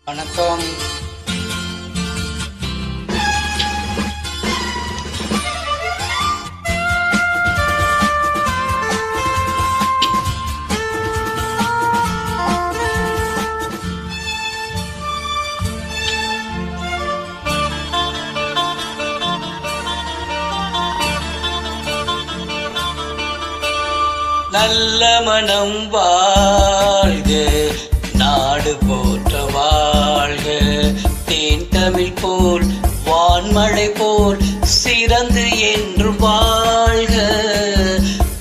வணக்கம். நல்ல மனம் வாழ்க, நாடு போற்ற வாழ்க. தேன் தமிழ் போல் வான்மழை போல் சிறந்து என்றும் வாழ்க.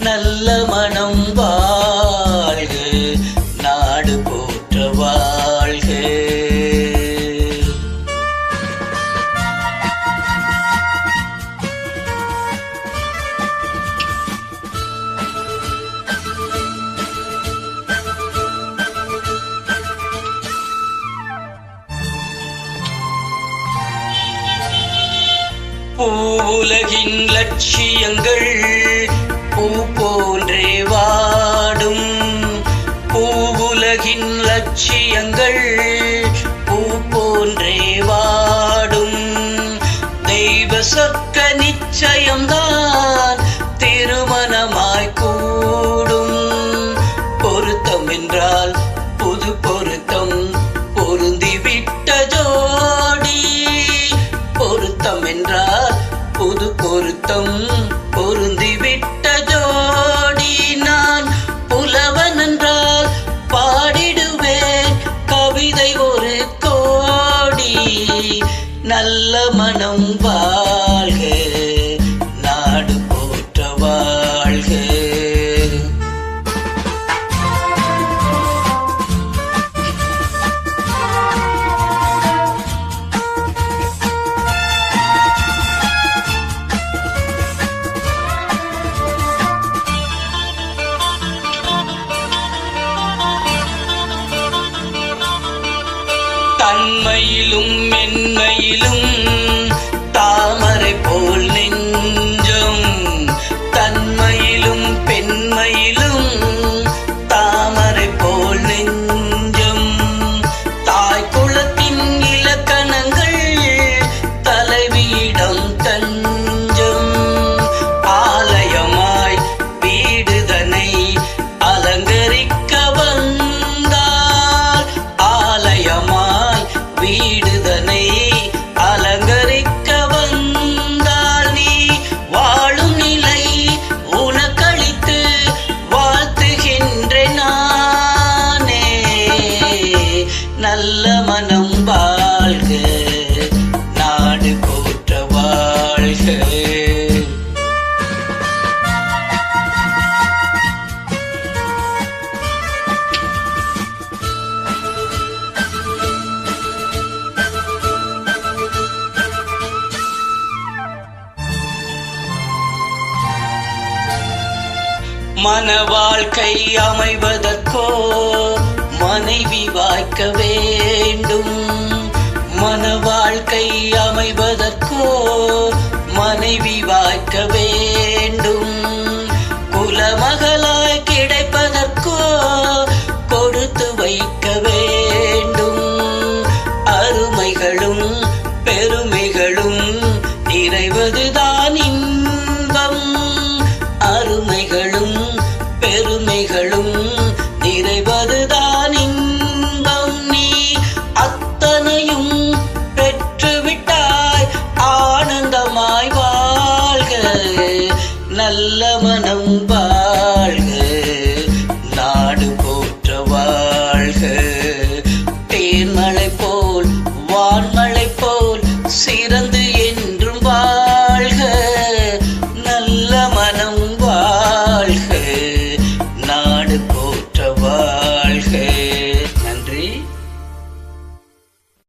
நல்ல மனம் வாழ்க, நாடு போற்ற வாழ்க. பூவுலகின் லட்சியங்கள் பூ போன்றே வாடும். பூவுலகின் லட்சியங்கள் பூ போன்றே வாடும். தெய்வ சொற்க நிச்சயம்தான் திருமணமாய் கூடும். பொருத்தம் என்றால் புது பொருத்தம், பொருந்திவிட்ட ஜோடி. பொருத்தம் என்றால் புது பொருத்தம், பொருந்திவிட்ட ஜோடி. நான் புலவன் என்றால் பாடிடுவேன் கவிதை ஒரு கோடி. நல்ல மனம் வாழ்க, நாடு போற்ற வாழ்க. தன்மையிலும் மென்மையிலும் தாமரை போல் நெஞ்சம். தன்மையிலும் பெண்மையிலும் தாமரை போல் நெஞ்சம். தாய் குலத்தின் இலக்கணங்கள் தலைவியிடம் தஞ்சம். ஆலயமாய் வீடுதனை அலங்கரிக்க வந்தால், ஆலயமாய் வீடுதனை அலங்கரிக்க வந்தால், நீ வாழும் நிலை உனக்களித்து வாழ்த்துகின்றேன் நானே. நல்ல மனம் வாழ்க, நாடு போற்ற வாழ்க. மன வாழ்க்கை அமைவதற்கோ மனைவி வாய்க்க வேண்டும். மன வாழ்க்கை அமைவதற்கோ மனைவி வாய்க்க வேண்டும். குலமகளாய் கிடைப்பதற்கோ கொடுத்து வைக்க வேண்டும். அருமைகளும் பெருமைகளும் நிறைவதுதான் இன்பம். அருமைகளும் பெருமைகளும் நிறைவதுதான் இன்பம். நீ அத்தனையும் பெற்றுவிட்டாய், ஆனந்தமாய் வாழ்க. நல்ல மனம் வாழ்க, நாடு போற்ற வாழ்க. தேன்மழை